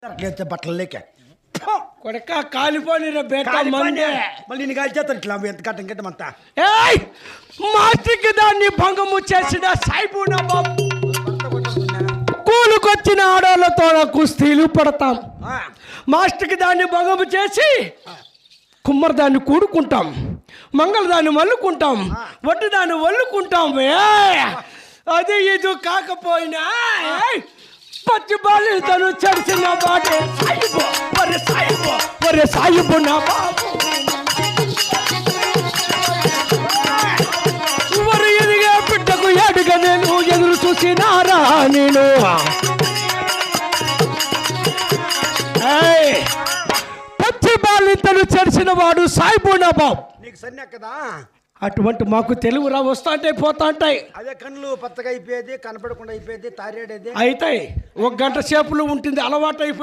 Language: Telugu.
బట్టలు లేక కొడక కాలిపోని బేట మందే మళ్ళీ నీ కాల్చేస్తాను ఇట్లా ఎంత కట్టం గిట్టమంతా ఏయ్ మాస్టర్కి దాన్ని భంగము చేసిన సాయిబునా బాబు కూలుకొచ్చిన ఆడవాళ్ళతో కుస్తీలు పడతాం. మాస్టర్కి దాన్ని భంగము చేసి కుమ్మరి దాన్ని కూడుకుంటాం, మంగళ దాన్ని మల్లుకుంటాం, వడ్డు దాన్ని వల్లుకుంటాం. అది ఇది కాకపోయినా పచ్చి బాలితను చరిసిన బాటే సాయిబు ఒరే సాయిబు ఒరే సాయిబు నా బాబు ఎవరు ఎదిగే బిడ్డకు ఏడుగా నేను ఎదురు చూసినారా నేను. పచ్చి బాలితను చరిసిన వాడు సాయిబు నా బాబు. నీకు సన్యాక కదా అటువంటి మాకు తెలుగు రా వస్తా ఉంటాయి పోతా ఉంటాయి. అదే కళ్ళు పచ్చగా అయిపోయేది కనపడకుండా అయిపోయేది తారేడేది అయితే ఒక గంట సేపులో ఉంటుంది అలవాటు అయిపోయి